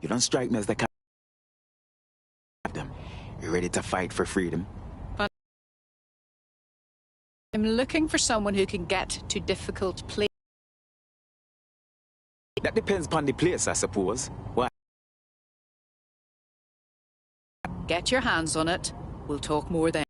You don't strike me as the kind of them. You're ready to fight for freedom. But I'm looking for someone who can get to difficult places. That depends upon the place, I suppose. Why? Get your hands on it. We'll talk more then.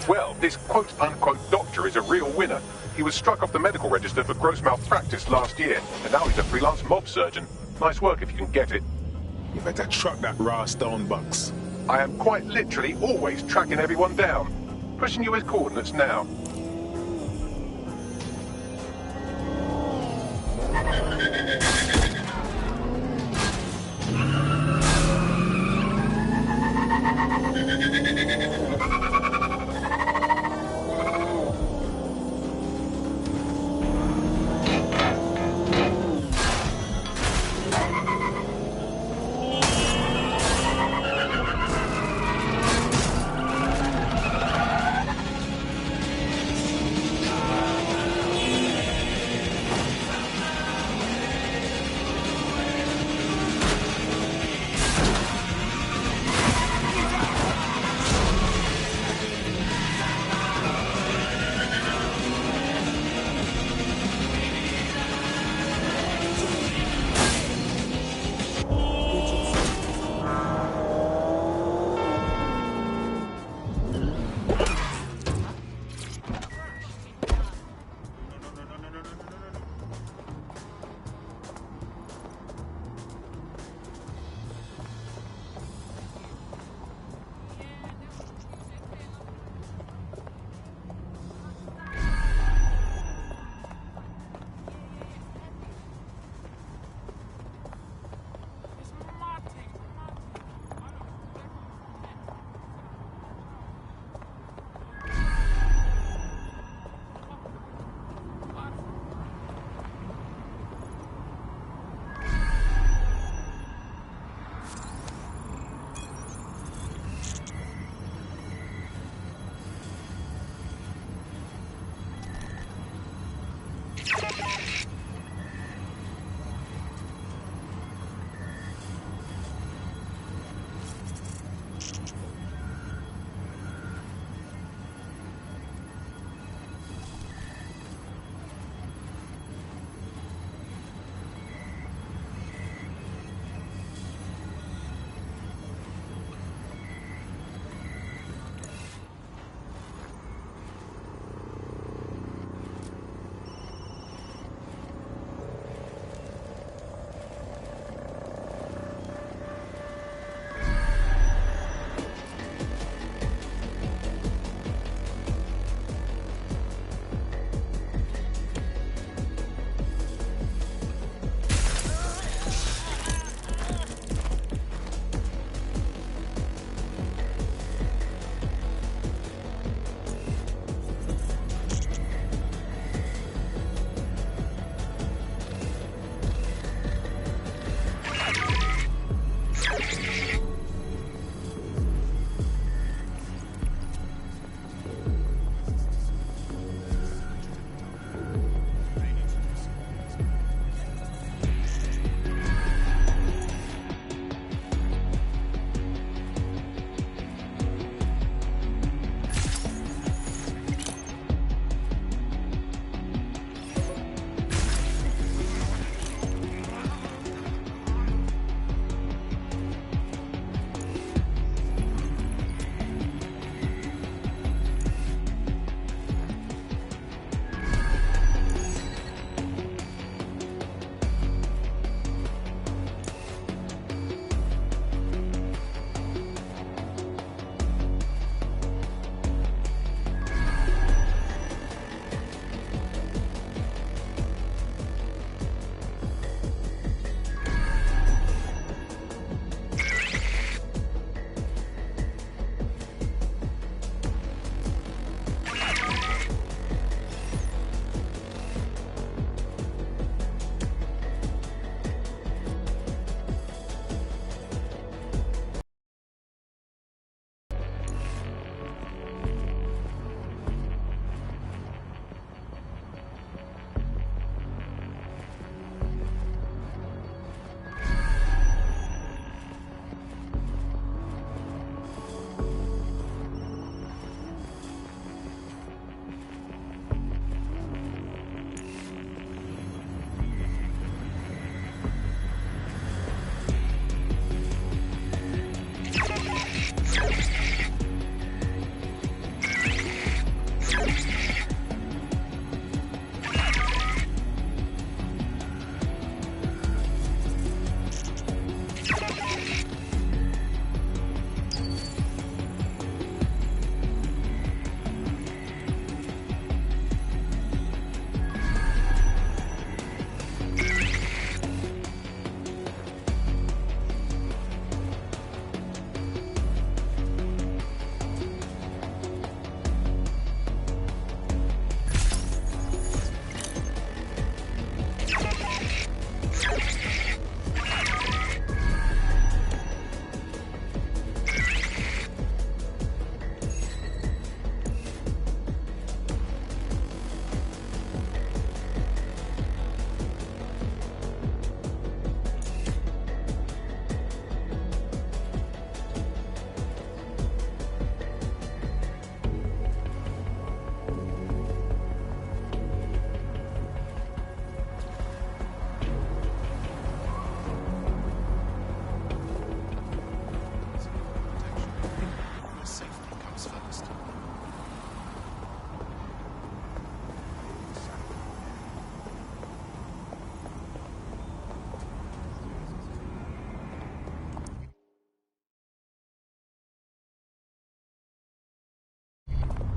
Well, this quote-unquote doctor is a real winner. He was struck off the medical register for gross malpractice last year, and now he's a freelance mob surgeon. Nice work if you can get it. You better truck that raw stone box. I am quite literally always tracking everyone down. Pushing you his coordinates now.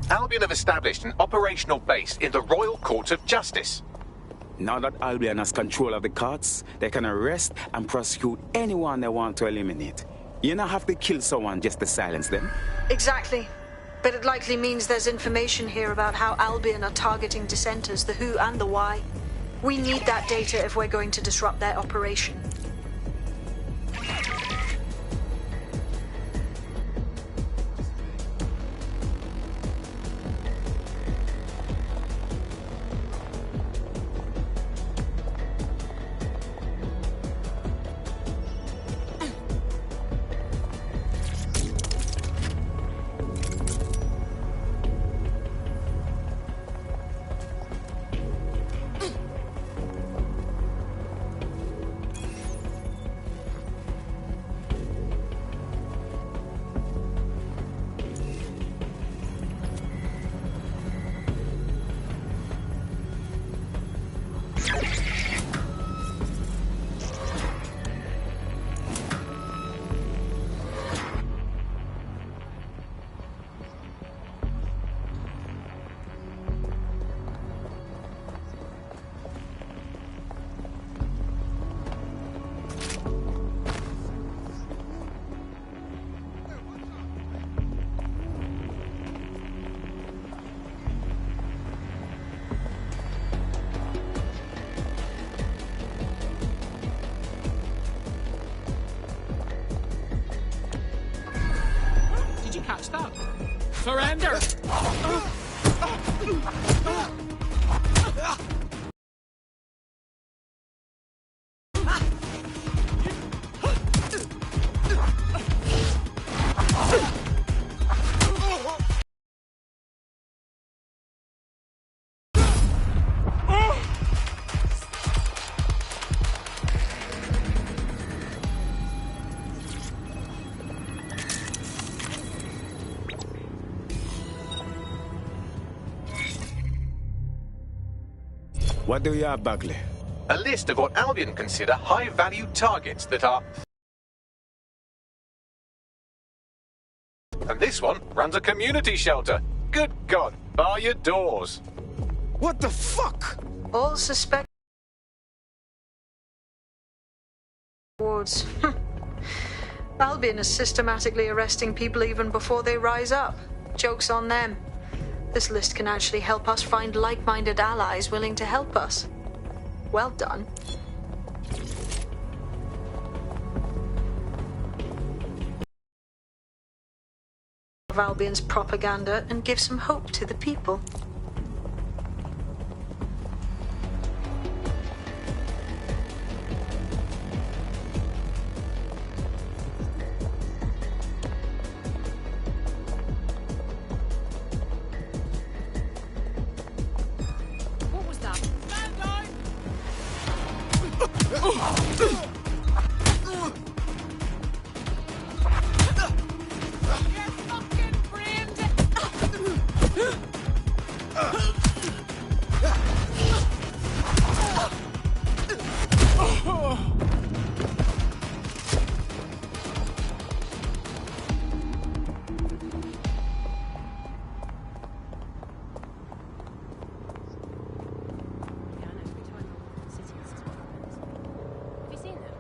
Albion have established an operational base in the Royal Courts of Justice. Now that Albion has control of the courts, they can arrest and prosecute anyone they want to eliminate. You don't have to kill someone just to silence them. Exactly. But it likely means there's information here about how Albion are targeting dissenters, the who and the why. We need that data if we're going to disrupt their operation. Did you catch that? Surrender! What do you have, Bagley? A list of what Albion consider high-value targets that are... And this one runs a community shelter. Good God, bar your doors. What the fuck? All suspect wards. Albion is systematically arresting people even before they rise up. Joke's on them. This list can actually help us find like-minded allies willing to help us. Well done. Of Albion's propaganda and give some hope to the people. What was that? Stand down! You're fucking brained! Yeah, I know. We told them all the cities. Have you seen them?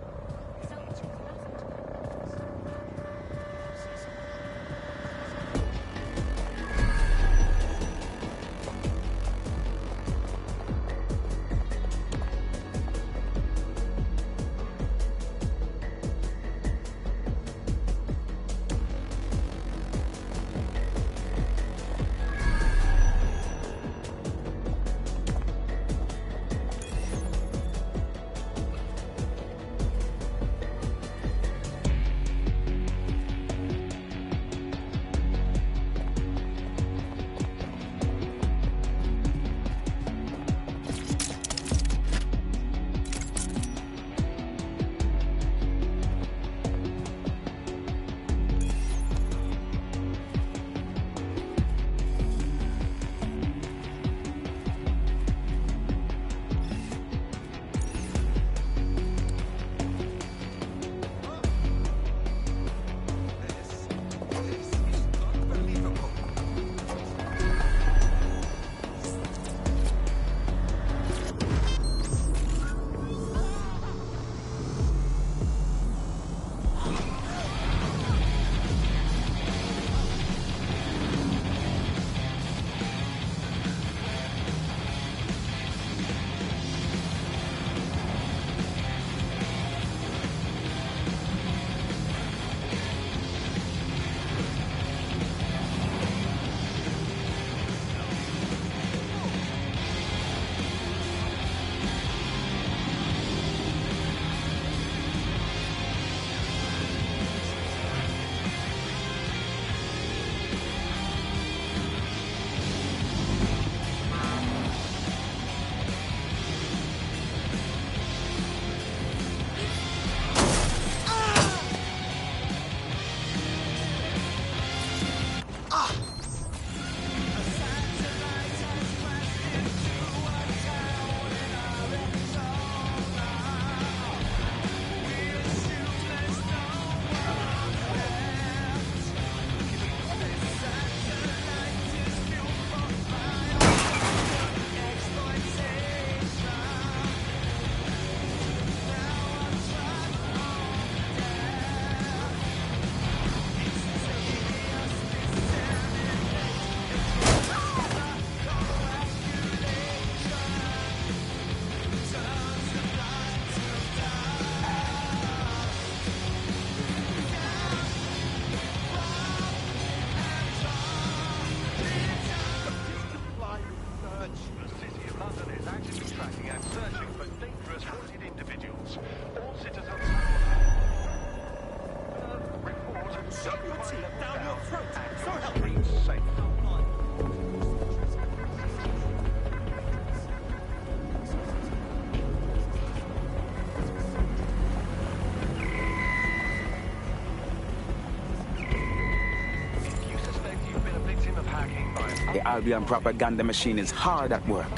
The Albion propaganda machine is hard at work.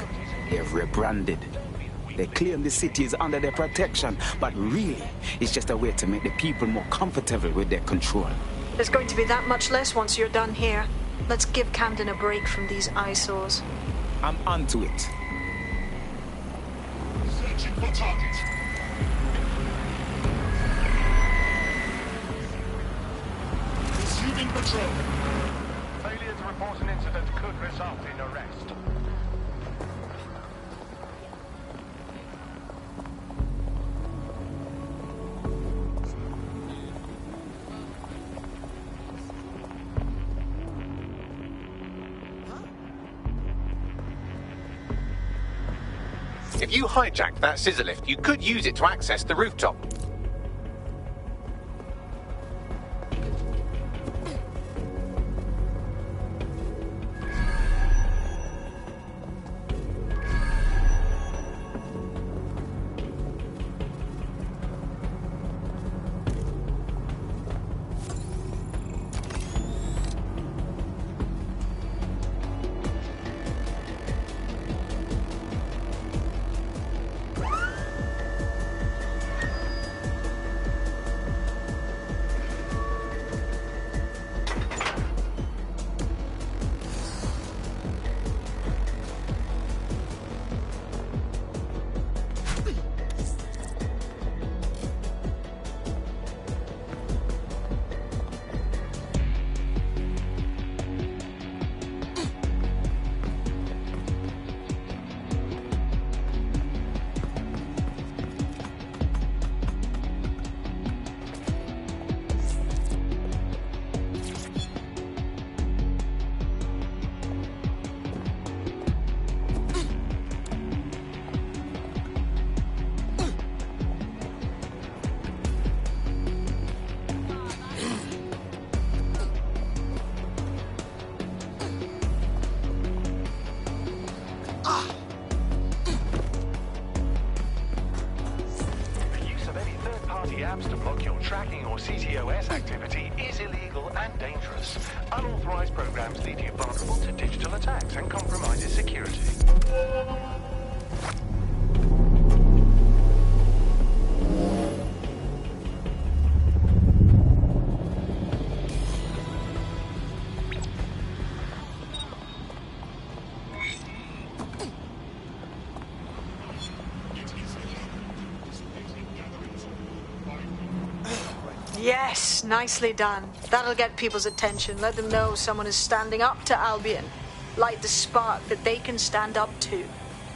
They've rebranded. They claim the city is under their protection, but really, it's just a way to make the people more comfortable with their control. There's going to be that much less once you're done here. Let's give Camden a break from these eyesores. I'm onto it. Searching for target. Resuming patrol. Failure to report an incident could result in arrest. If you hijacked that scissor lift, you could use it to access the rooftop. Apps to block your tracking or CTOS activity is illegal and dangerous. Unauthorized programs leave you vulnerable to digital attacks and compromises security. Yes, nicely done. That'll get people's attention. Let them know someone is standing up to Albion. Light the spark that they can stand up to.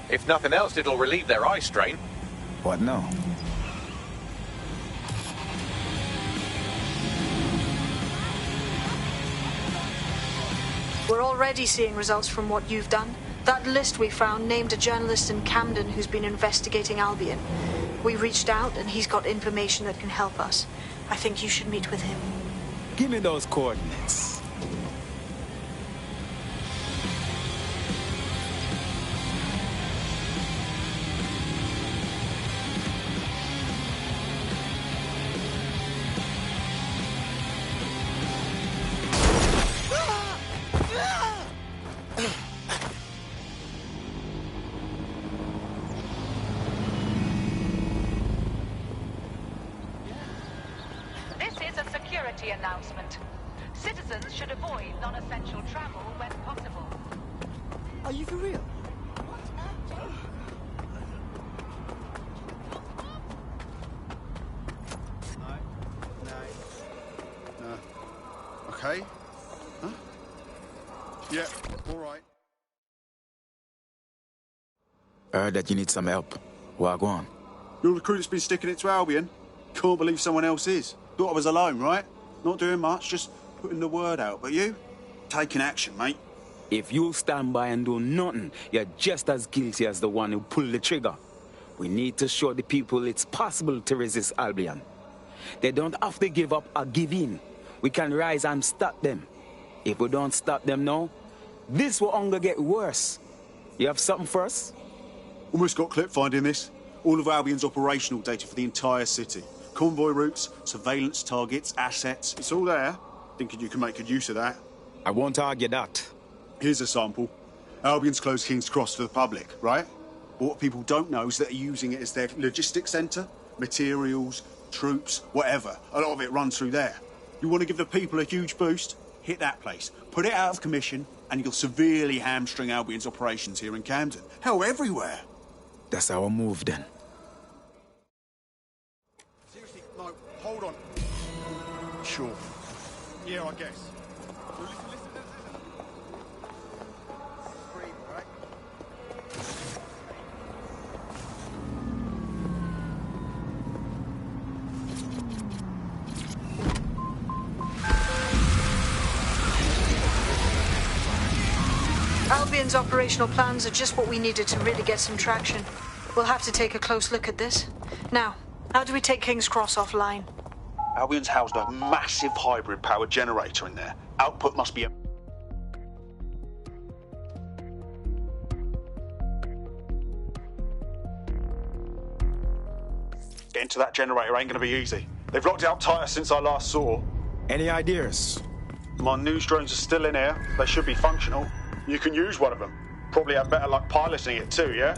If nothing else, it'll relieve their eye strain. What now? We're already seeing results from what you've done. That list we found named a journalist in Camden who's been investigating Albion. We reached out and he's got information that can help us. I think you should meet with him. Give me those coordinates. Announcement. Citizens should avoid non-essential travel when possible. Are you for real? No. Okay. Huh? Yeah, all right. Heard that you need some help. Wagwan. You're the crew that's been sticking it to Albion? Can't believe someone else is. Thought I was alone, right? Not doing much, just putting the word out. But you? Taking action, mate. If you stand by and do nothing, you're just as guilty as the one who pulled the trigger. We need to show the people it's possible to resist Albion. They don't have to give up or give in. We can rise and stop them. If we don't stop them now, this will only get worse. You have something for us? Almost got clip finding this. All of Albion's operational data for the entire city. Convoy routes, surveillance targets, assets. It's all there. Thinking you can make good use of that. I won't argue that. Here's a sample. Albion's closed King's Cross to the public, right? But what people don't know is that they're using it as their logistics centre. Materials, troops, whatever. A lot of it runs through there. You want to give the people a huge boost? Hit that place. Put it out of commission, and you'll severely hamstring Albion's operations here in Camden. Hell, everywhere. That's our move then. Seriously, no, hold on. Sure. Yeah, I guess. Listen. Free, right? Albion's operational plans are just what we needed to really get some traction. We'll have to take a close look at this. Now, how do we take King's Cross offline? Albion's housed a massive hybrid power generator in there. Output must be a... Getting to that generator ain't gonna be easy. They've locked it up tighter since I last saw. Any ideas? My news drones are still in here. They should be functional. You can use one of them. Probably have better luck piloting it too, yeah?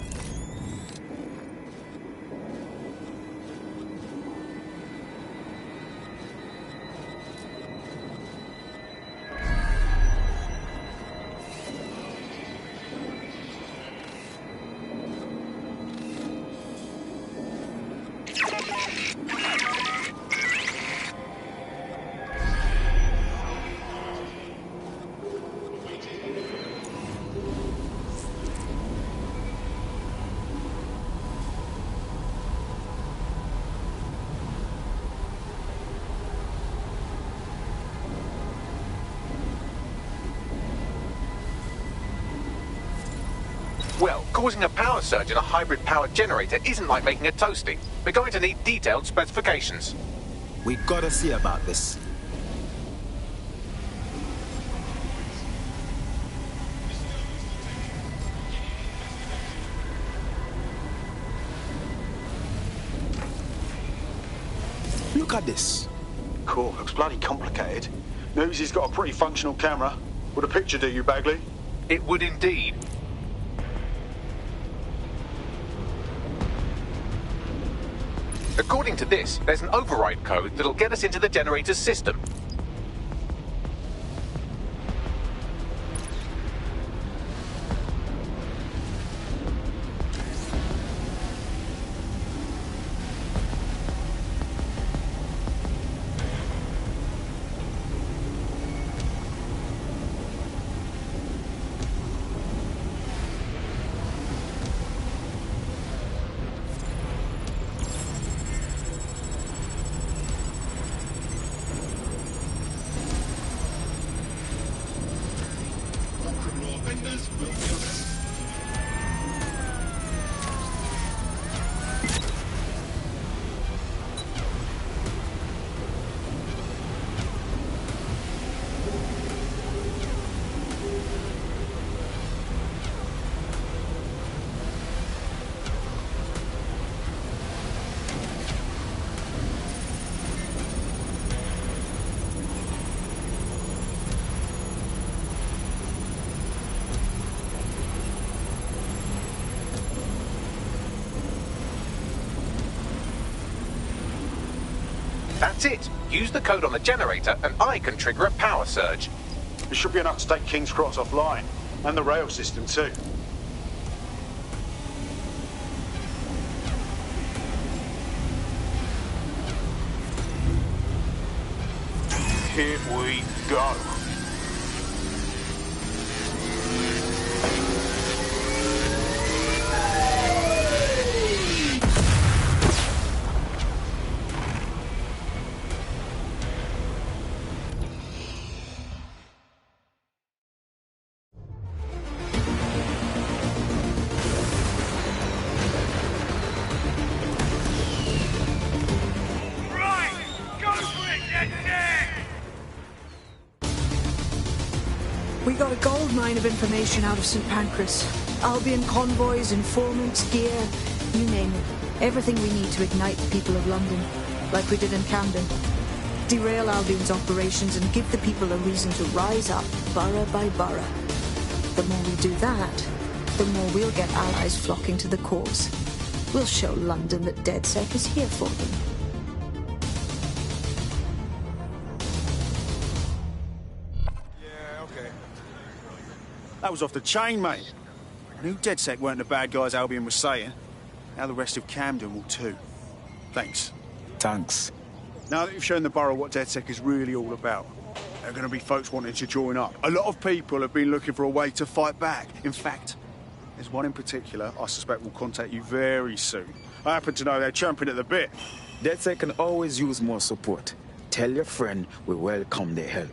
Well, causing a power surge in a hybrid power generator isn't like making a toasty. We're going to need detailed specifications. We gotta see about this. Look at this. Cool, looks bloody complicated. Newsy's got a pretty functional camera. Would a picture do you, Bagley? It would indeed. According to this, there's an override code that'll get us into the generator's system. That's it. Use the code on the generator and I can trigger a power surge. It should be enough to take King's Cross offline, and the rail system too. Here we go. We got a gold mine of information out of St. Pancras. Albion convoys, informants, gear, you name it. Everything we need to ignite the people of London, like we did in Camden. Derail Albion's operations and give the people a reason to rise up, borough by borough. The more we do that, the more we'll get allies flocking to the cause. We'll show London that DedSec is here for them. Yeah, okay. That was off the chain, mate. I knew DedSec weren't the bad guys Albion was saying. Now the rest of Camden will too. Thanks. Thanks. Now that you've shown the borough what DedSec is really all about, there are going to be folks wanting to join up. A lot of people have been looking for a way to fight back. In fact, there's one in particular I suspect will contact you very soon. I happen to know they're champing at the bit. DedSec can always use more support. Tell your friend we welcome their help.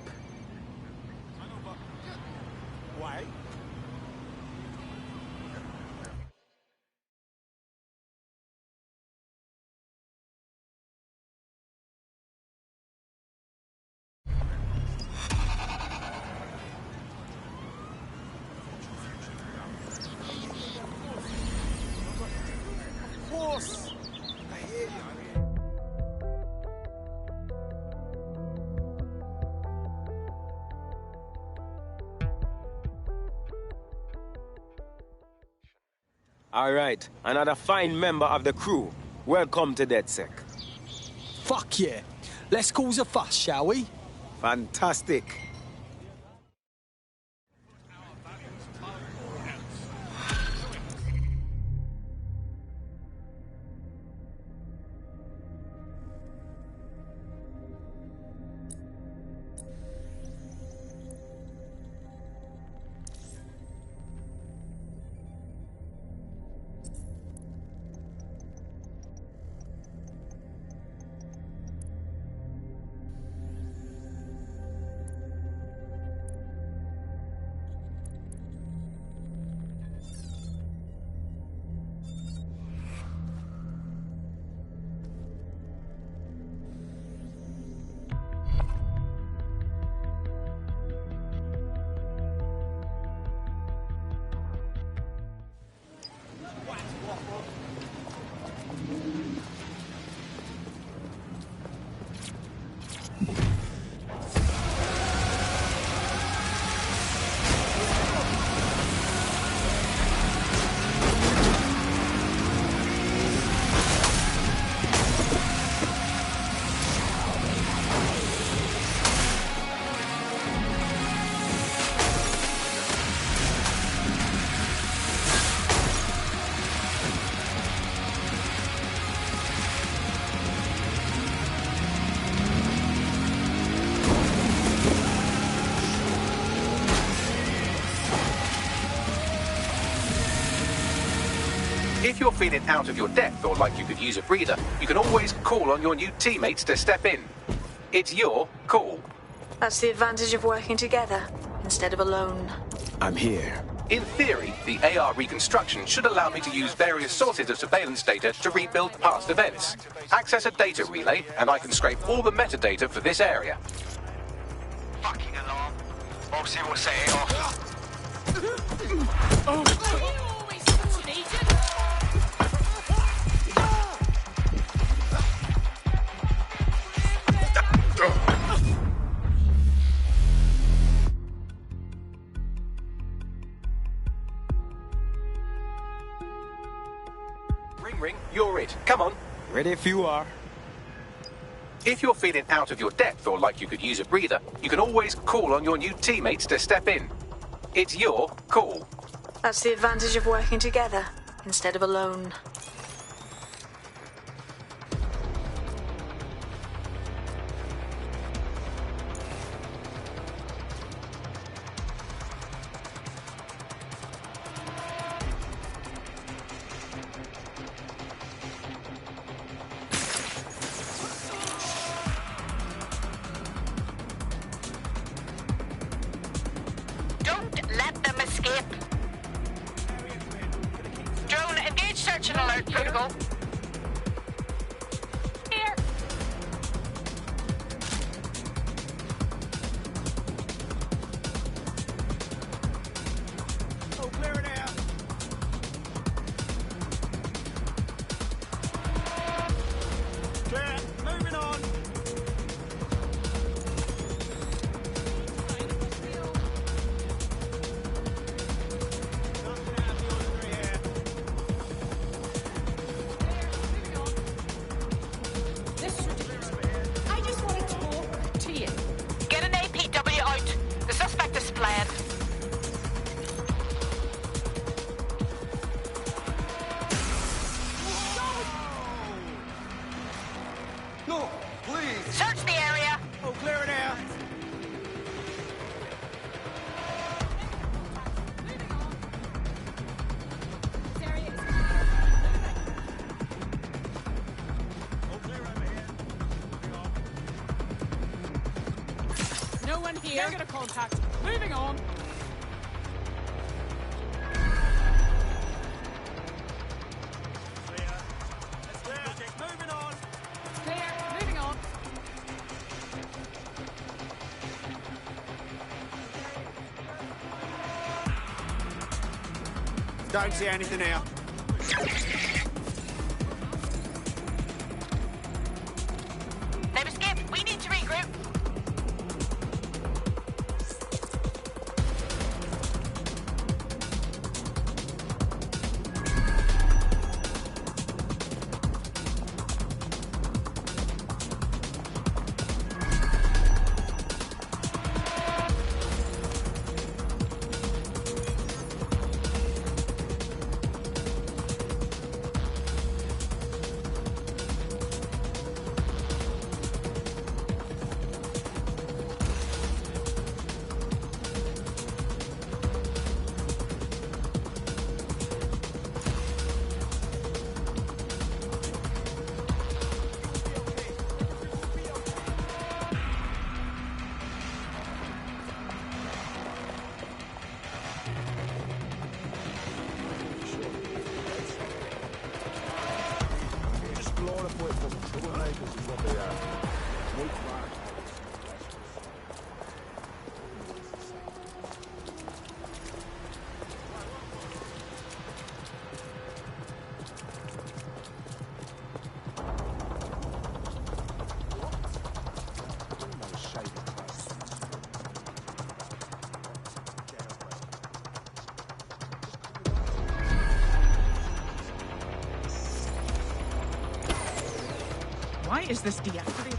All right, another fine member of the crew. Welcome to DedSec. Fuck yeah. Let's cause a fuss, shall we? Fantastic. If you're feeling out of your depth or like you could use a breather, you can always call on your new teammates to step in. It's your call. That's the advantage of working together, instead of alone. I'm here. In theory, the AR reconstruction should allow me to use various sources of surveillance data to rebuild past events. Access a data relay, and I can scrape all the metadata for this area. Fucking alarm. I'll see what's set it off. Ring, you're it. Come on. Ready if you are. If you're feeling out of your depth or like you could use a breather, you can always call on your new teammates to step in. It's your call. That's the advantage of working together, instead of alone. Don't let them escape. Drone, engage search and alert protocol. Here. Oh, clear it out. Clear. Moving on. here. Negative contact. Moving on. Moving on. Clear. Moving on. Don't see anything here. Neighbor Skip, we need to regroup. Why is this deactivated?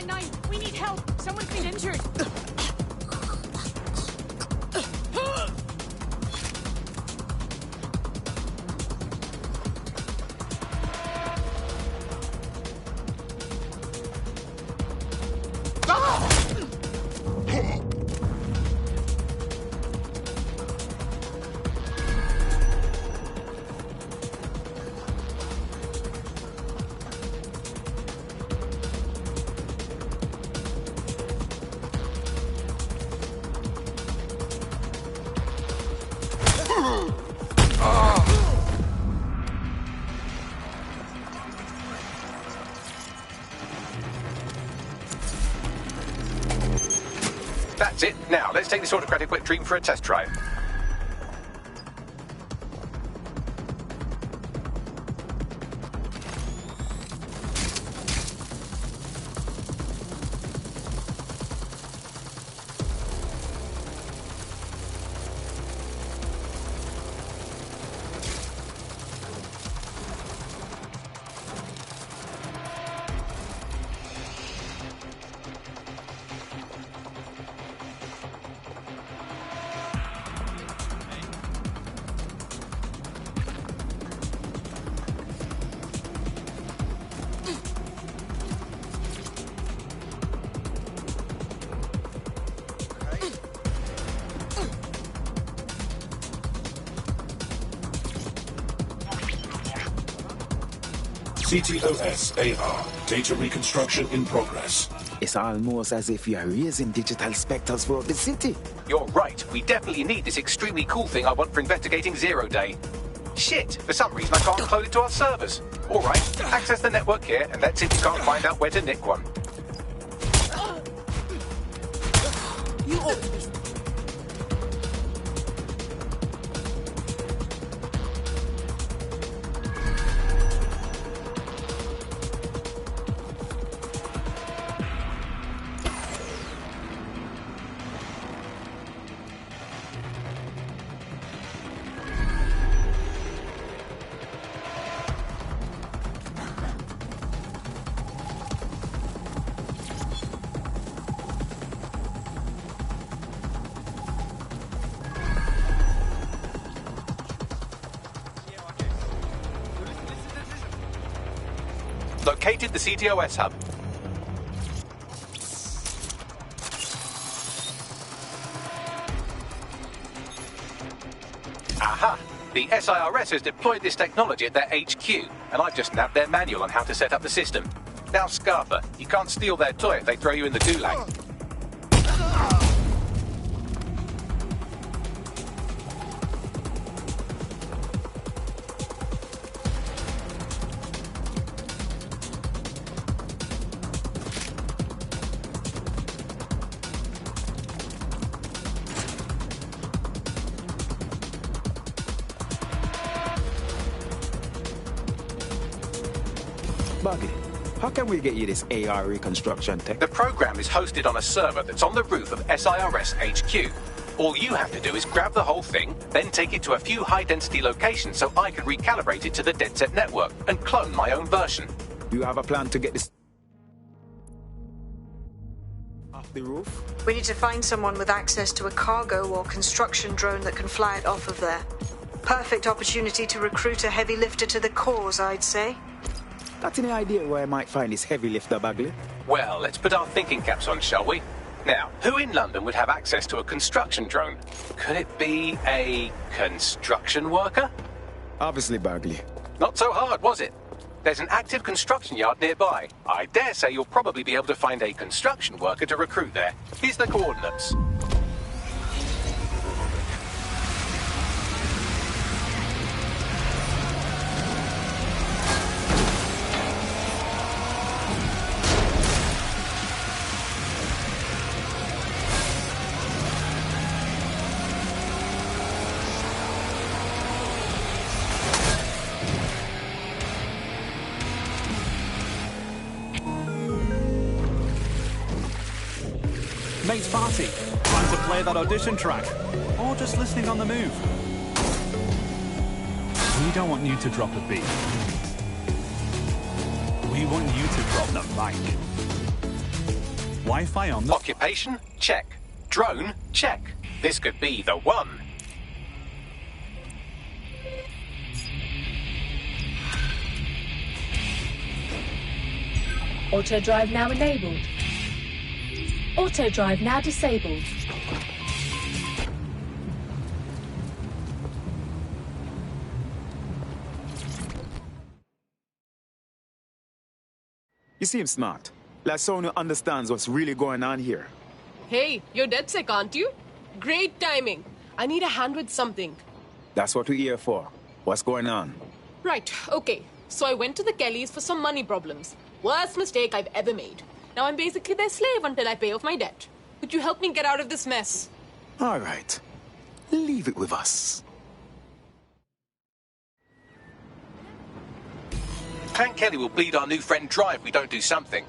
999. We need help. Someone's been injured. That's it. Now, let's take this autocratic wet dream for a test drive. CTOS-AR. Data reconstruction in progress. It's almost as if you are raising digital specters throughout the city. You're right. We definitely need this extremely cool thing I want for investigating Zero Day. Shit! For some reason I can't upload it to our servers. Alright, access the network here and let's see if we can't find out where to nick one. You ought to be... Located the CTOS hub. Aha! The SIRS has deployed this technology at their HQ, and I've just nabbed their manual on how to set up the system. Now, Scarper, you can't steal their toy if they throw you in the gulag. Buggy, how can we get you this AR reconstruction tech? The program is hosted on a server that's on the roof of SIRS HQ. All you have to do is grab the whole thing, then take it to a few high-density locations so I can recalibrate it to the DedSet network and clone my own version. Do you have a plan to get this off the roof? We need to find someone with access to a cargo or construction drone that can fly it off of there. Perfect opportunity to recruit a heavy lifter to the cause, I'd say. Got any idea where I might find this heavy lifter, Bagley? Well, let's put our thinking caps on, shall we? Now, who in London would have access to a construction drone? Could it be a construction worker? Obviously, Bagley. Not so hard, was it? There's an active construction yard nearby. I dare say you'll probably be able to find a construction worker to recruit there. Here's the coordinates. Mate's party. Time to play that audition track. Or just listening on the move. We don't want you to drop a beat. We want you to drop the mic. Wi-Fi on the... Occupation? Check. Drone? Check. This could be the one. Auto drive now enabled. Auto drive now disabled. You seem smart. Like someone who understands what's really going on here. Hey, you're dead sick, aren't you? Great timing. I need a hand with something. That's what we're here for. What's going on? Right, okay. So I went to the Kellys for some money problems. Worst mistake I've ever made. Now I'm basically their slave until I pay off my debt. Could you help me get out of this mess? All right. Leave it with us. Clan Kelly will bleed our new friend dry if we don't do something.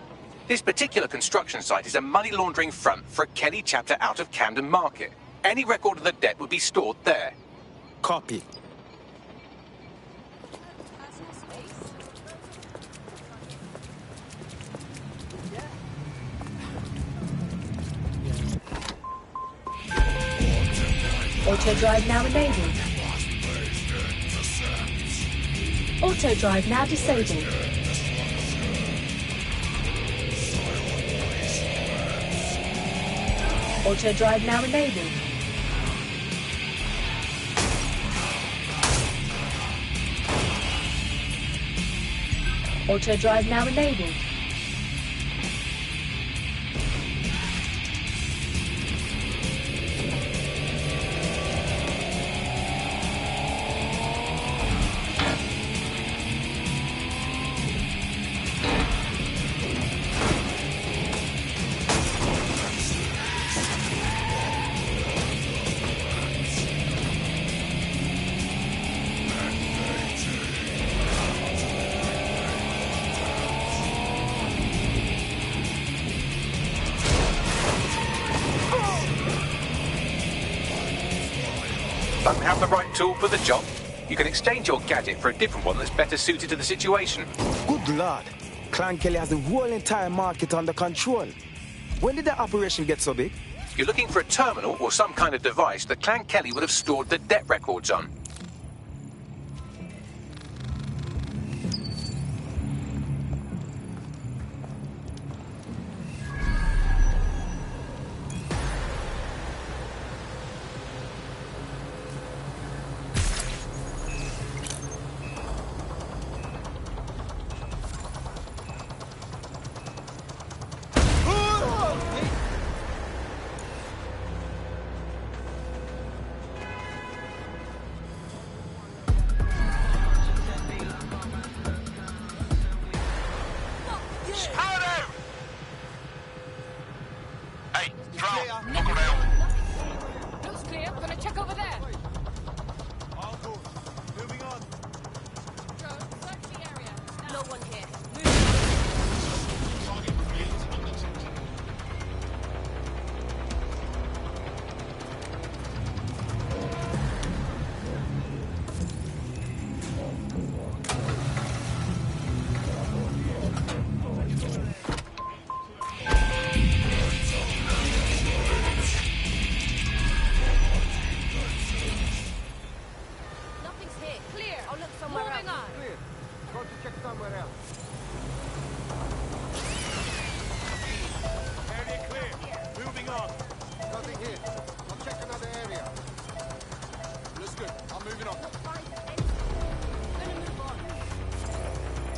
This particular construction site is a money laundering front for a Kelly chapter out of Camden Market. Any record of the debt would be stored there. Copy. Auto drive now enabled. Auto drive now disabled. Auto drive now enabled. Auto drive now enabled. Don't have the right tool for the job? You can exchange your gadget for a different one that's better suited to the situation. Good Lord. Clan Kelly has the whole entire market under control. When did the operation get so big? You're looking for a terminal or some kind of device that Clan Kelly would have stored the debt records on. Looks clear. Gonna check over there. Moving on. Search the area. No one here. Nothing's here. Clear. I'll look somewhere else. Moving on. Clear. Go to check somewhere else. Area clear. Moving on. Nothing here. I'll check another area. Looks good. I'm moving on.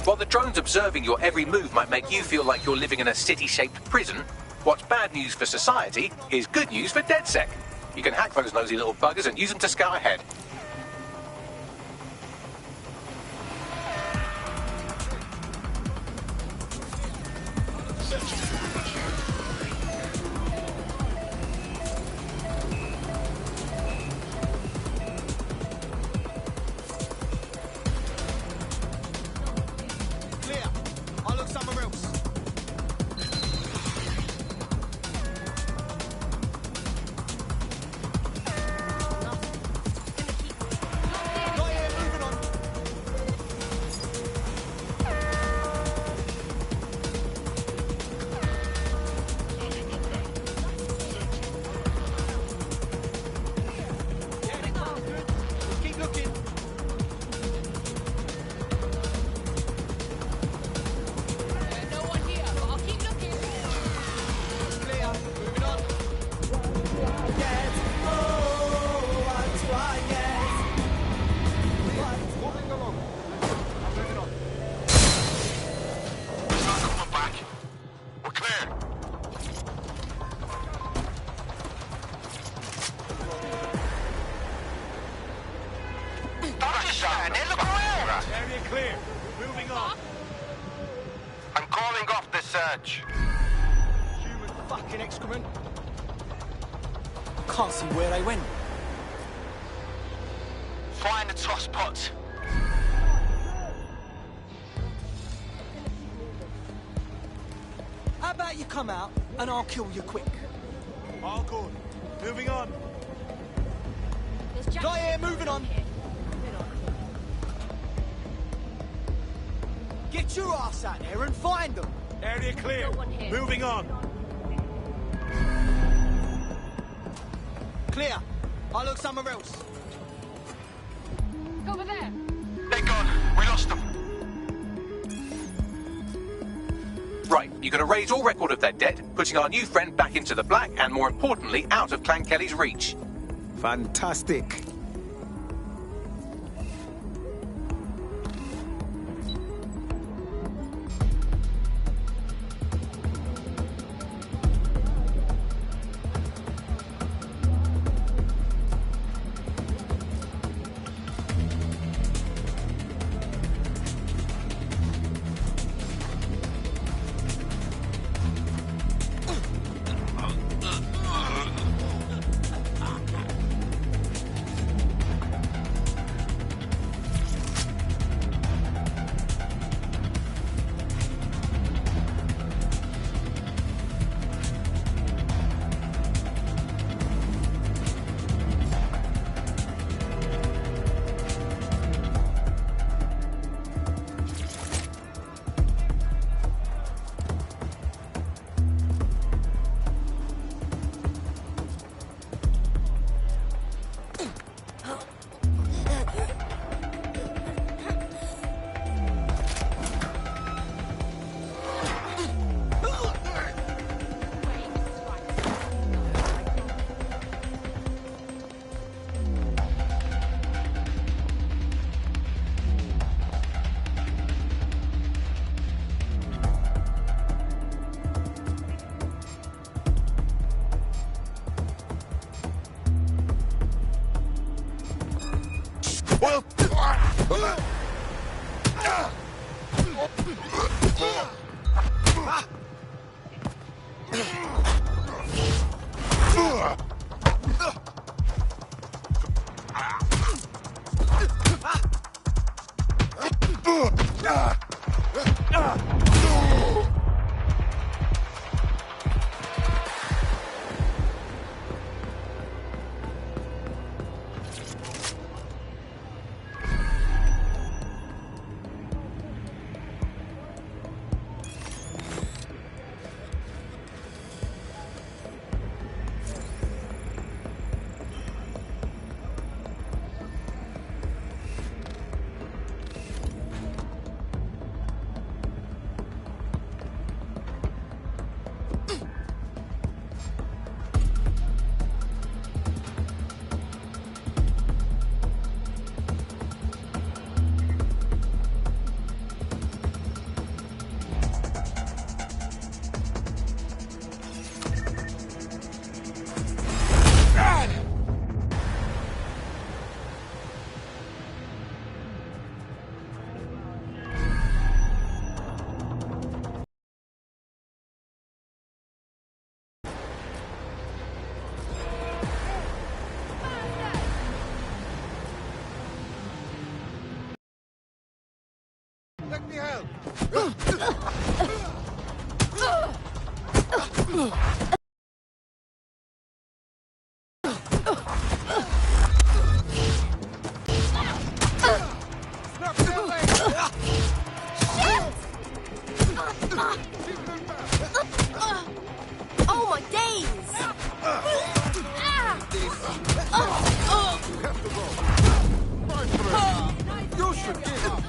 While the drones observing your every move might make you feel like you're living in a city-shaped prison, what's bad news for society is good news for DedSec. You can hack those nosy little buggers and use them to scout ahead. Clear. I'll look somewhere else. clear. Moving on. I'm calling off the search. Human fucking excrement. Can't see where they went. Find the toss pot. How about you come out and I'll kill you quick? All good. Moving on. Guy here, moving on. Get your ass out there and find them. Area clear. Moving on. Clear. I'll look somewhere else. Over there. They're gone. We lost them. Right, you're going to raise all record of their debt, putting our new friend back into the black and, more importantly, out of Clan Kelly's reach. Fantastic. Let me help. Oh my days! You should give up.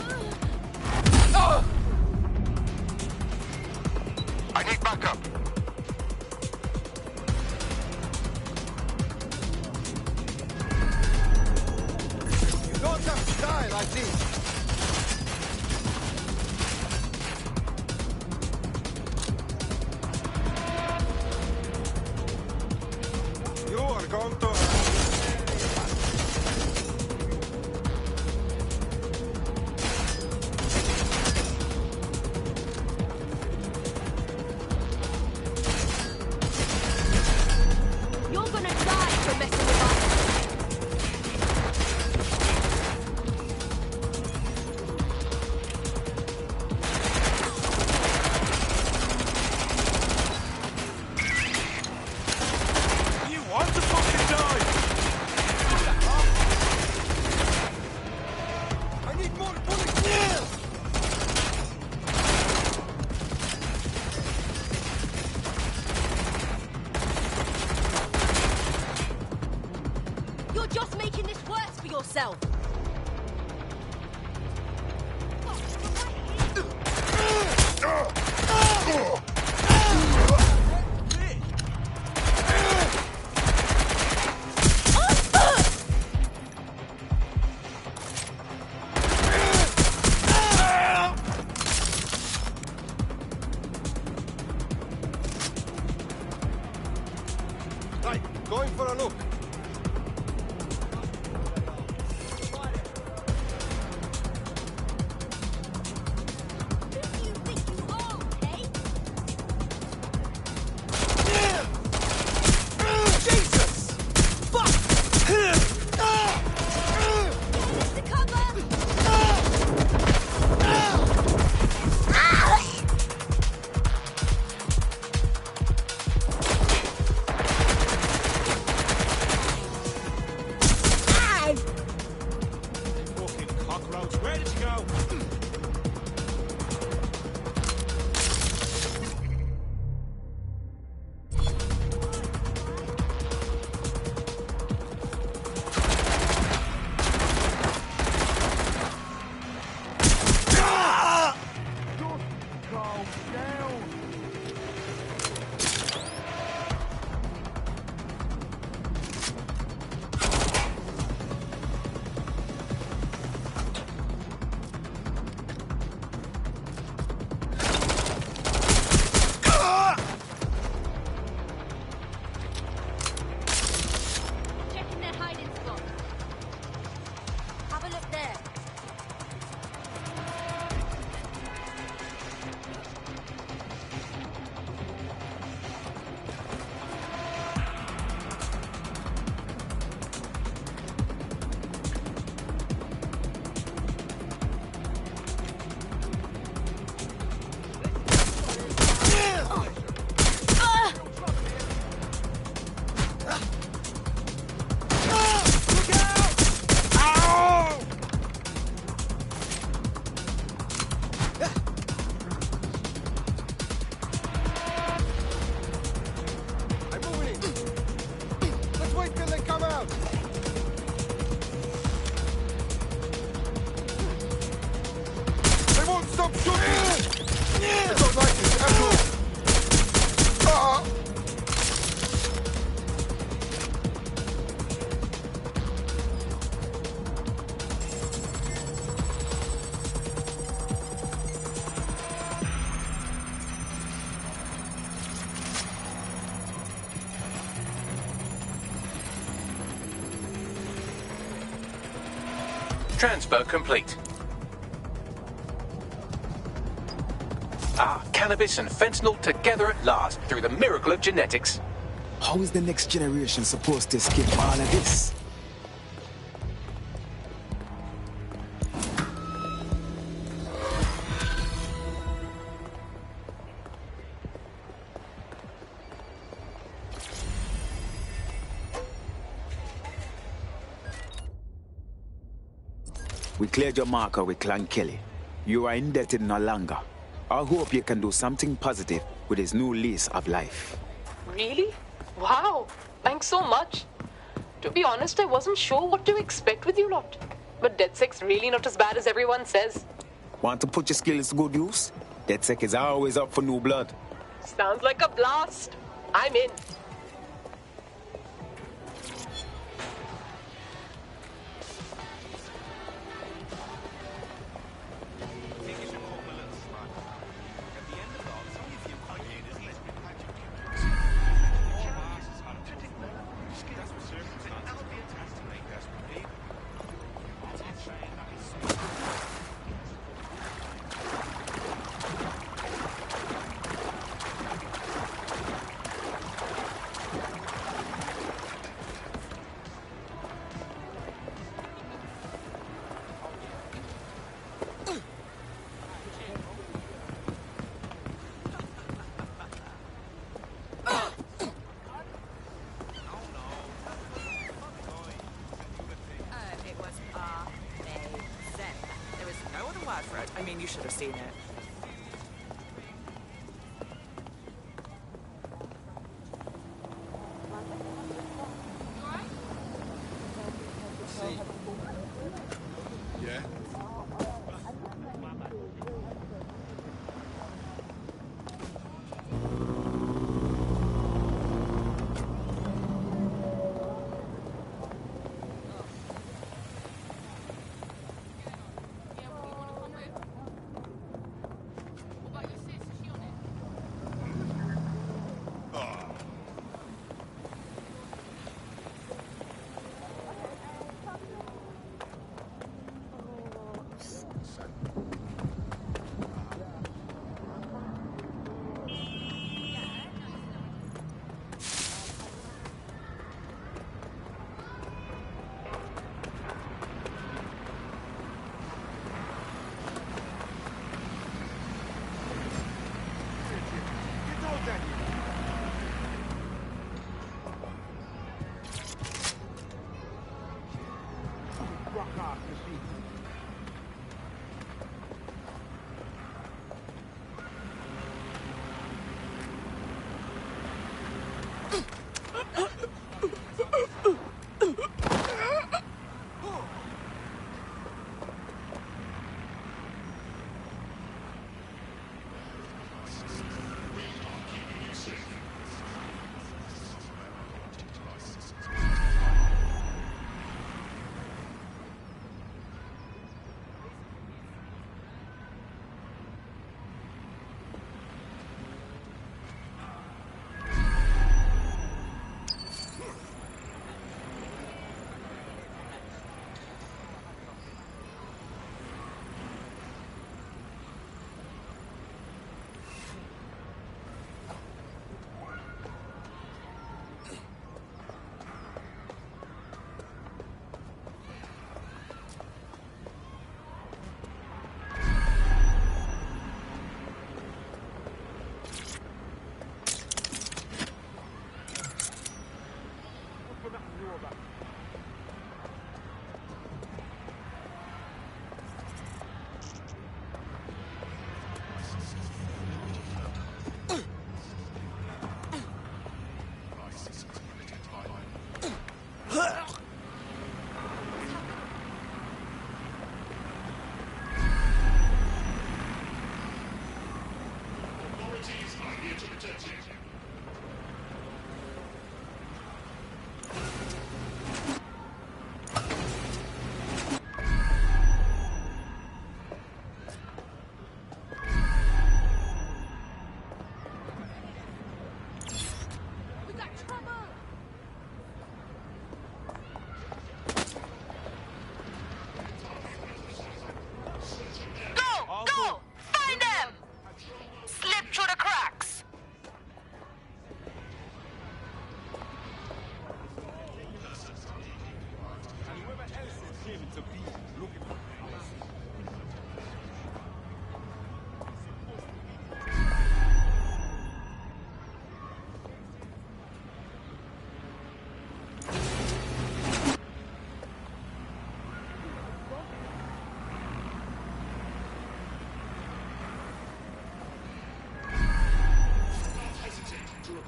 I need backup. You don't have to die like this. You are going to... yourself. Right, going for a look. Checking their hiding spot. Have a look there. I'm moving in. Let's wait till they come out. They won't stop shooting. I don't like this at all. Transfer complete. Ah, cannabis and fentanyl together at last through the miracle of genetics. How is the next generation supposed to escape all of this? We cleared your marker with Clan Kelly. You are indebted no longer. I hope you can do something positive with this new lease of life. Really? Wow. Thanks so much. To be honest, I wasn't sure what to expect with you lot. But DedSec's really not as bad as everyone says. Want to put your skills to good use? DedSec is always up for new blood. Sounds like a blast. I'm in. I mean, you should have seen it.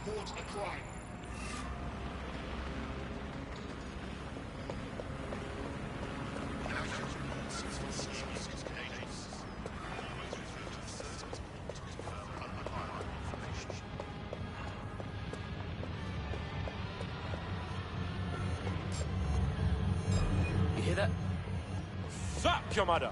report a crime. You hear that? Suck your mother!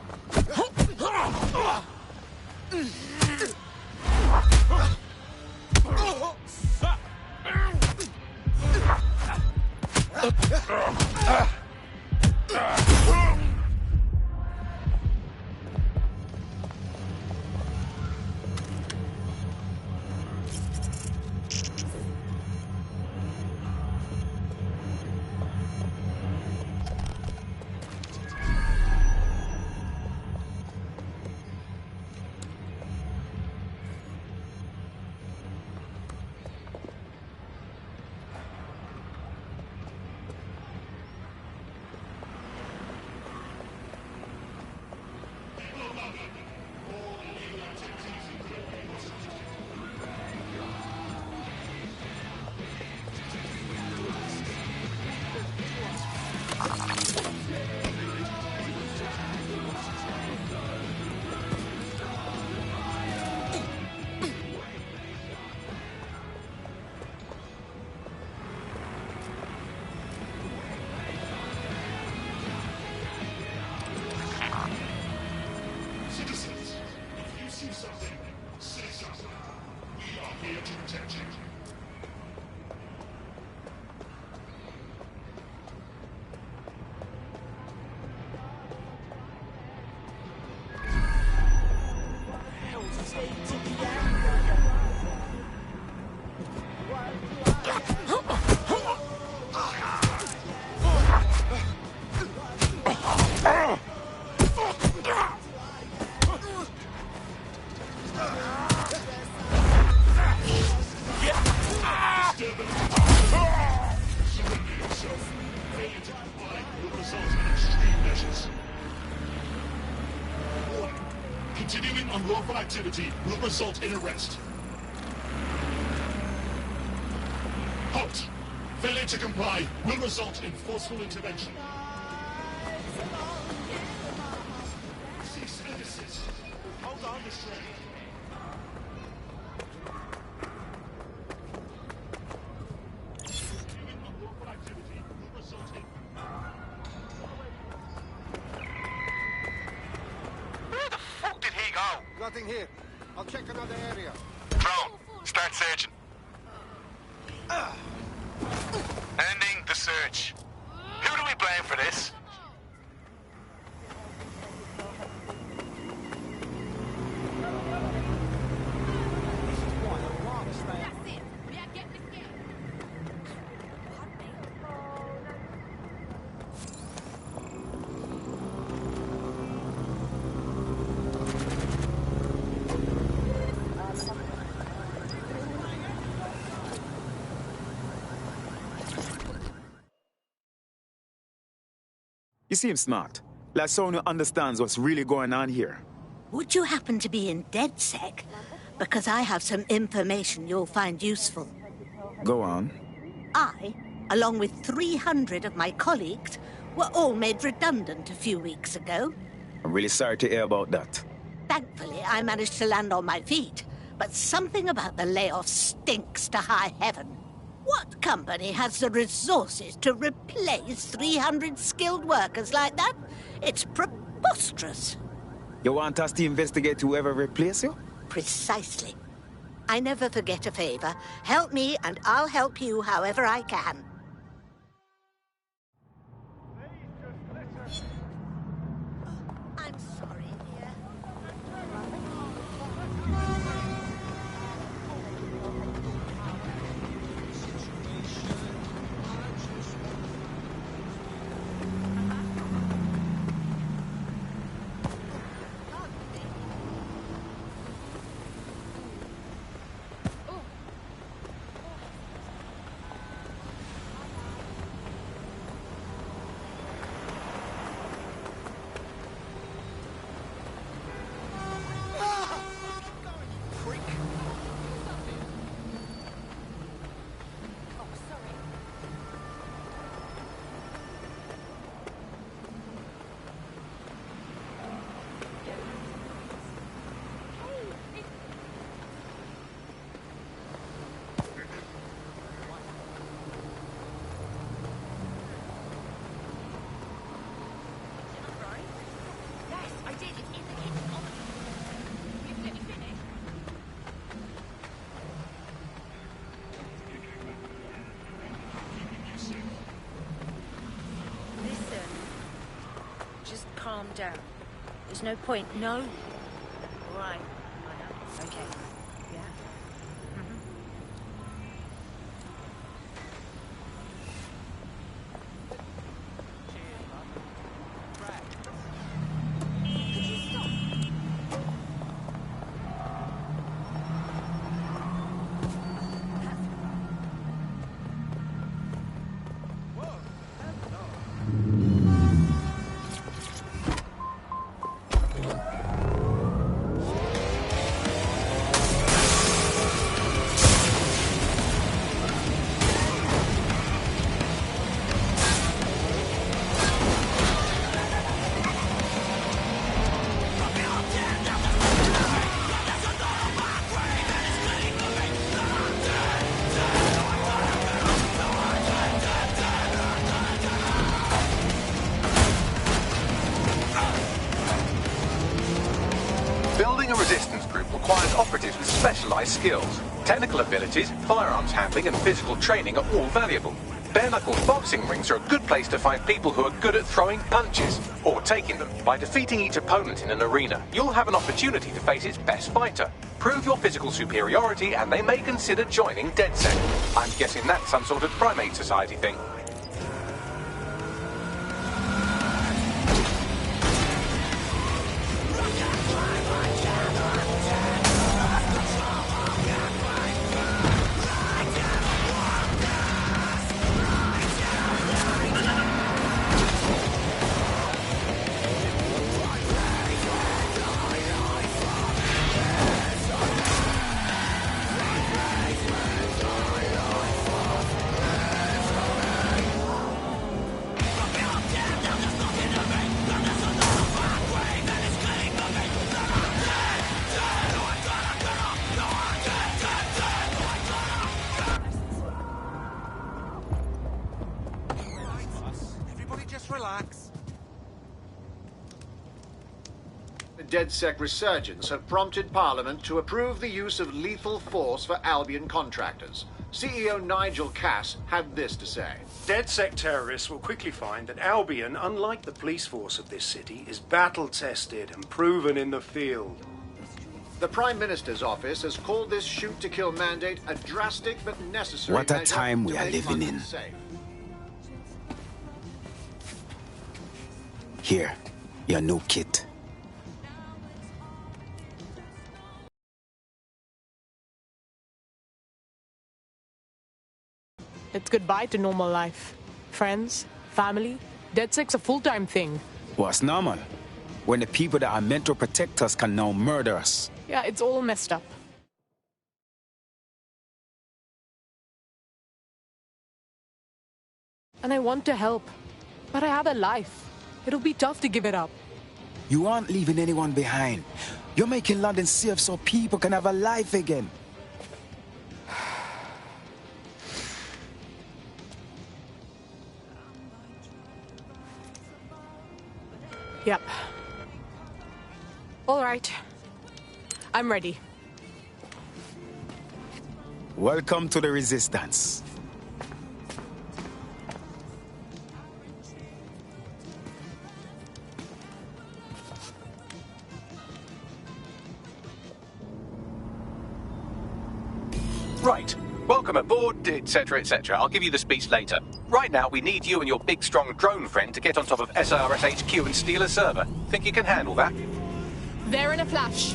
Continuing unlawful activity will result in arrest. Halt! Failure to comply will result in forceful intervention. Cease and desist. Hold on, restraint. Continuing unlawful activity will result in... Nothing here. I'll check another area. Drone, start searching. Ending the search. Who do we blame for this? You seem smart. Like someone who understands what's really going on here. Would you happen to be in DedSec? Because I have some information you'll find useful. Go on. I, along with 300 of my colleagues, were all made redundant a few weeks ago. I'm really sorry to hear about that. Thankfully, I managed to land on my feet, but something about the layoff stinks to high heaven. What company has the resources to replace 300 skilled workers like that? It's preposterous. You want us to investigate whoever replaced you? Precisely. I never forget a favor. Help me and I'll help you however I can. I'm sorry, dear. down. There's no point. No. All right. I know. Okay. Yeah. Building a resistance group requires operatives with specialized skills. Technical abilities, firearms handling, and physical training are all valuable. Bare-knuckle boxing rings are a good place to find people who are good at throwing punches, or taking them. By defeating each opponent in an arena, you'll have an opportunity to face its best fighter. Prove your physical superiority, and they may consider joining DedSec. I'm guessing that's some sort of primate society thing. Relax. The DedSec resurgence have prompted Parliament to approve the use of lethal force for Albion contractors. CEO Nigel Cass had this to say. DedSec terrorists will quickly find that Albion, unlike the police force of this city, is battle-tested and proven in the field. The Prime Minister's office has called this shoot-to-kill mandate a drastic but necessary What a measure time we to are make living London in. safe. Here, your new kit. It's goodbye to normal life. Friends, family, DedSec's a full-time thing. What's normal? When the people that are meant to protect us can now murder us. Yeah, it's all messed up. And I want to help. But I have a life. It'll be tough to give it up. You aren't leaving anyone behind. You're making London safe so people can have a life again. Yep. All right. I'm ready. Welcome to the Resistance. Right. Welcome aboard, etc., etc. I'll give you the speech later. Right now, we need you and your big, strong drone friend to get on top of SIRS HQ and steal a server. Think you can handle that? There in a flash.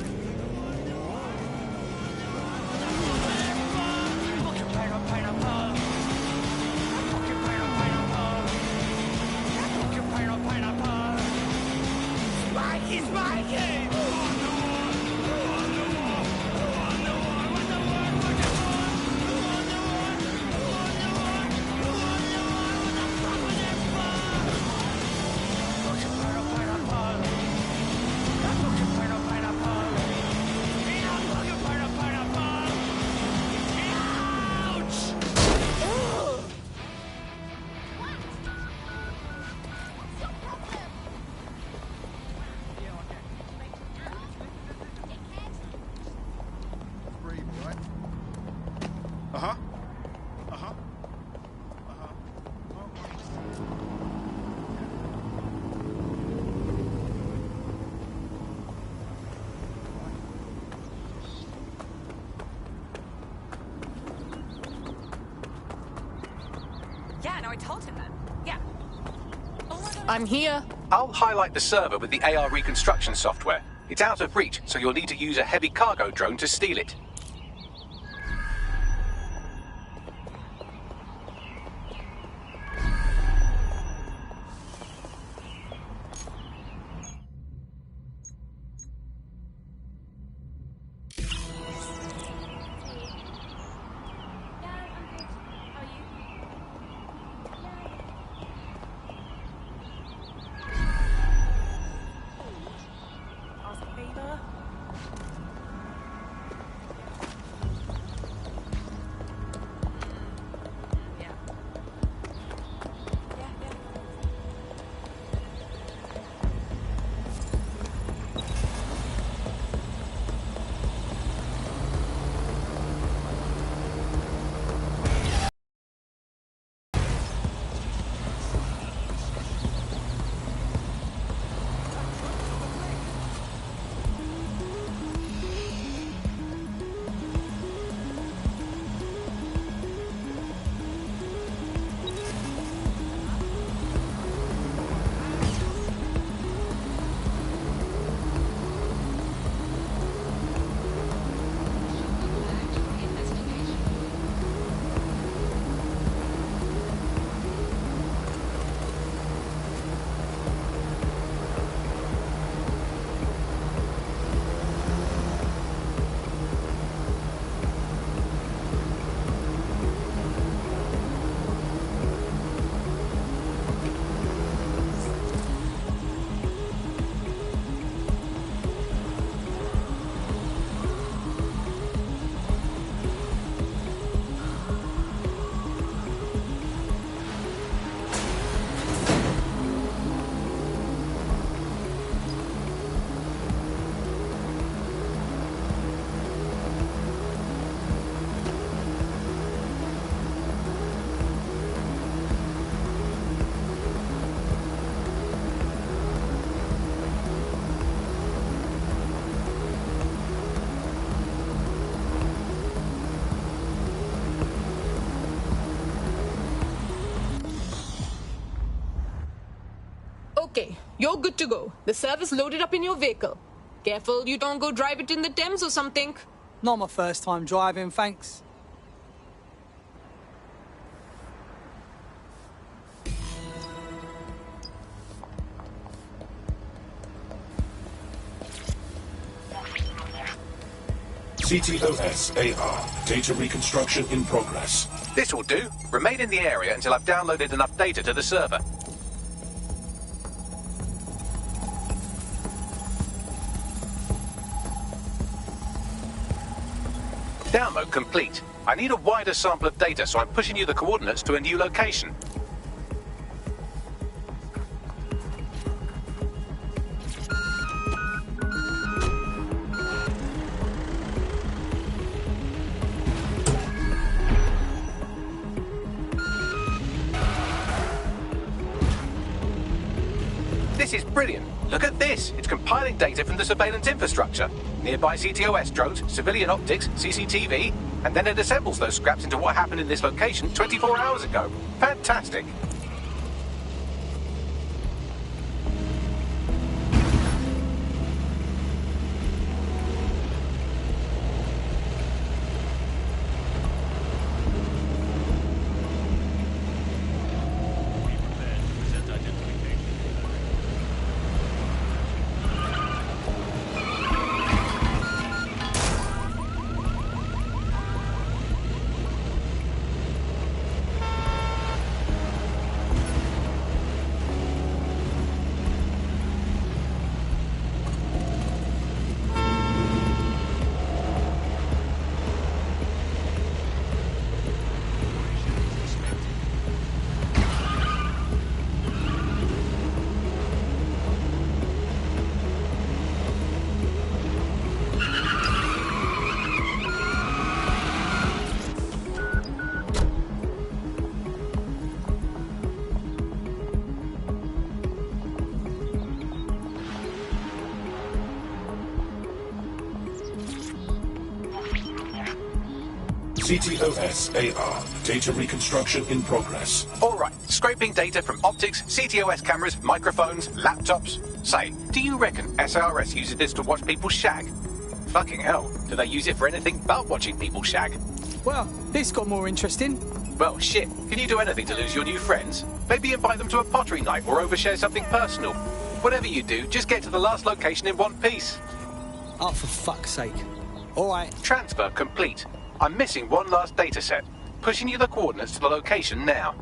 Yeah, no, I told him that. Yeah. I'm here. I'll highlight the server with the AR reconstruction software. It's out of reach, so you'll need to use a heavy cargo drone to steal it. Okay, you're good to go. The server's loaded up in your vehicle. Careful you don't go drive it in the Thames or something. Not my first time driving, thanks. CTOS-AR. Data reconstruction in progress. This will do. Remain in the area until I've downloaded enough data to the server. Download complete. I need a wider sample of data, so I'm pushing you the coordinates to a new location. This is brilliant. Look at this. It's compiling data from the surveillance infrastructure. Nearby CTOS drones, civilian optics, CCTV, and then it assembles those scraps into what happened in this location 24 hours ago. Fantastic. CTOS-AR. Data reconstruction in progress. Alright, scraping data from optics, CTOS cameras, microphones, laptops. Say, do you reckon SIRS uses this to watch people shag? Fucking hell, do they use it for anything but watching people shag? Well, this got more interesting. Well, shit, can you do anything to lose your new friends? Maybe invite them to a pottery night or overshare something personal. Whatever you do, just get to the last location in one piece. Oh, for fuck's sake. All right. Transfer complete. I'm missing one last data set. Pushing you the coordinates to the location now.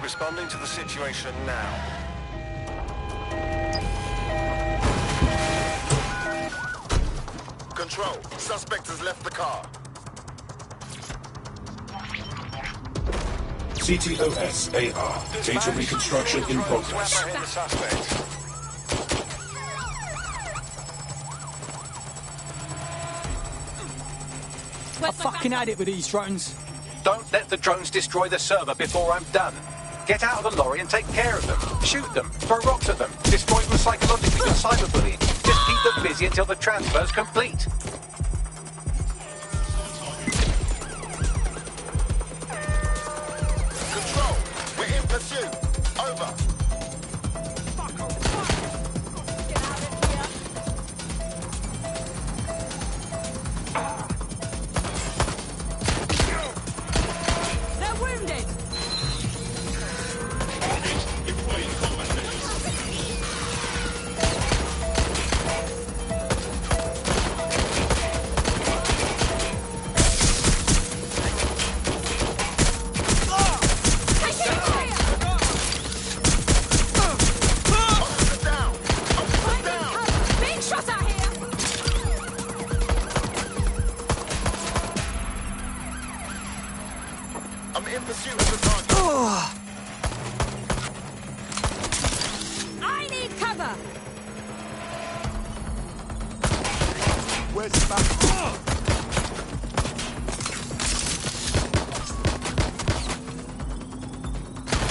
Responding to the situation now. Control, suspect has left the car. CTOS AR. Data reconstruction in progress. I fucking had it with these drones. Don't let the drones destroy the server before I'm done. Get out of the lorry and take care of them. Shoot them, throw rocks at them, destroy them psychologically with cyberbullying. Just keep them busy until the transfer's complete. Control, we're in pursuit. Over. They're wounded.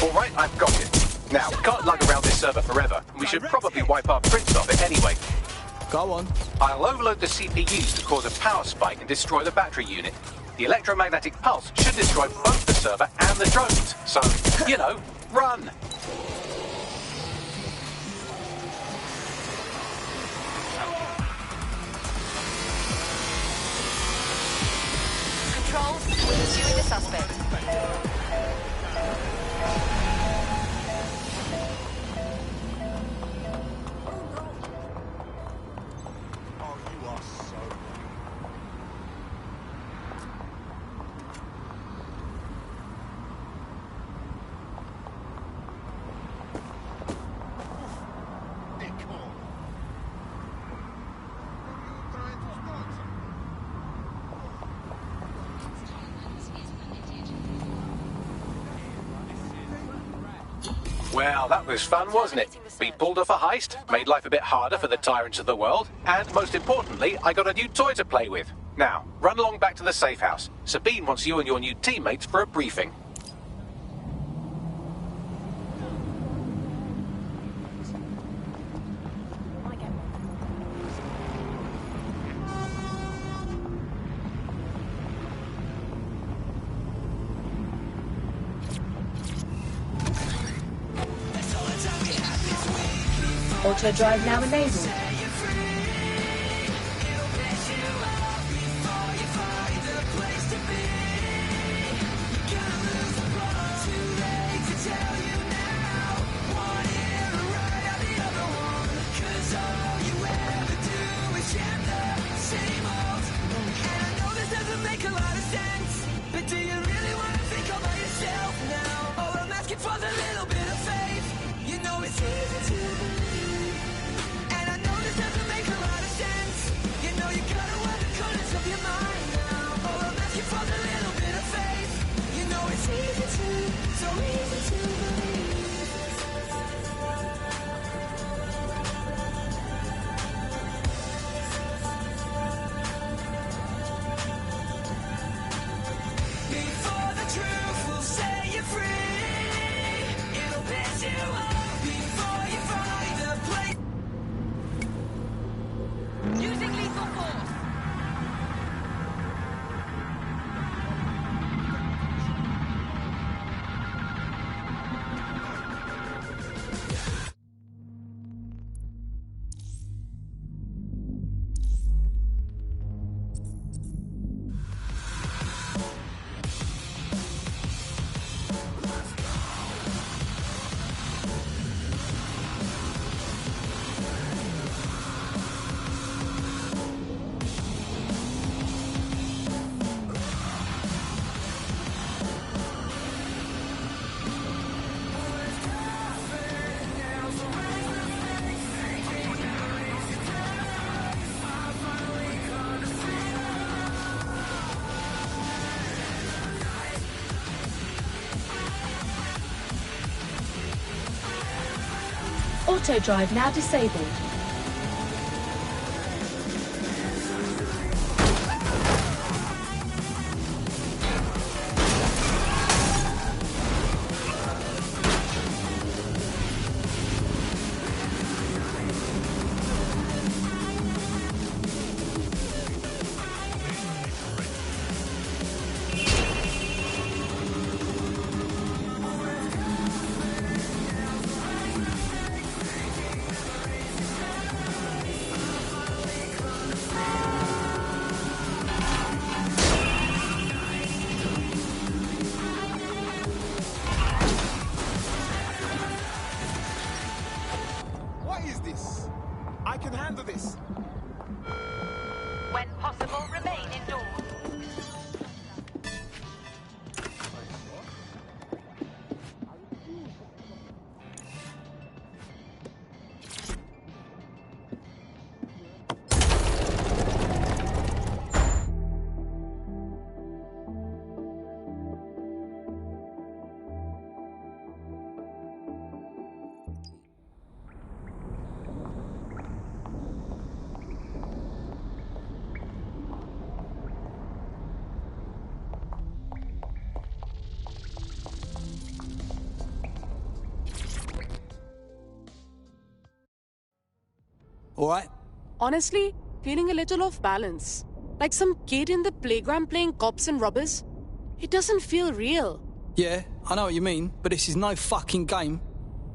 Alright, I've got it. Now, we can't lug around this server forever. We should probably wipe our prints off it anyway. Go on. I'll overload the CPUs to cause a power spike and destroy the battery unit. The electromagnetic pulse should destroy both the server and the drones. So, you know, run! Control, we're pursuing the suspect. Well, that was fun, wasn't it? We pulled off a heist, made life a bit harder for the tyrants of the world, and most importantly, I got a new toy to play with. Now, run along back to the safe house. Sabine wants you and your new teammates for a briefing. Auto drive now enabled. Auto drive now disabled. When possible, remain indoors. All right? Honestly, feeling a little off balance. Like some kid in the playground playing cops and robbers. It doesn't feel real. Yeah, I know what you mean, but this is no fucking game.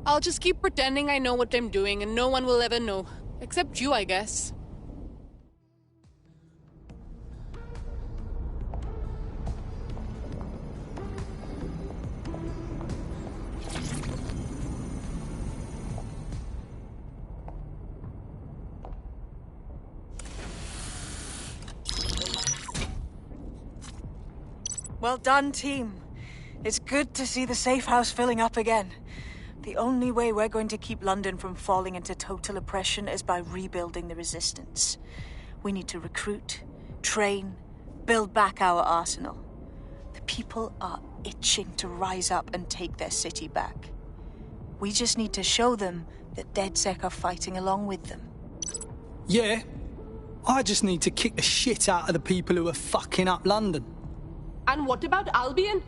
I'll just keep pretending I know what I'm doing and no one will ever know. Except you, I guess. Well done, team. It's good to see the safe house filling up again. The only way we're going to keep London from falling into total oppression is by rebuilding the resistance. We need to recruit, train, build back our arsenal. The people are itching to rise up and take their city back. We just need to show them that DedSec are fighting along with them. Yeah. I just need to kick the shit out of the people who are fucking up London. And what about Albion?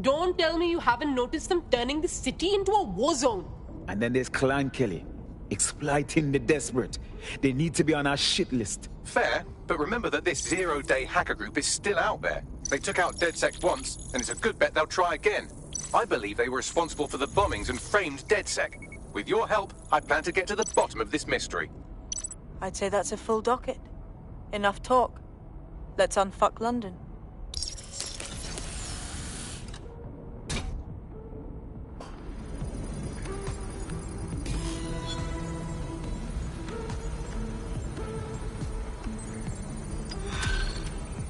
Don't tell me you haven't noticed them turning the city into a war zone. And then there's Clan Kelly, exploiting the desperate. They need to be on our shit list. Fair, but remember that this zero-day hacker group is still out there. They took out DedSec once, and it's a good bet they'll try again. I believe they were responsible for the bombings and framed DedSec. With your help, I plan to get to the bottom of this mystery. I'd say that's a full docket. Enough talk. Let's unfuck London.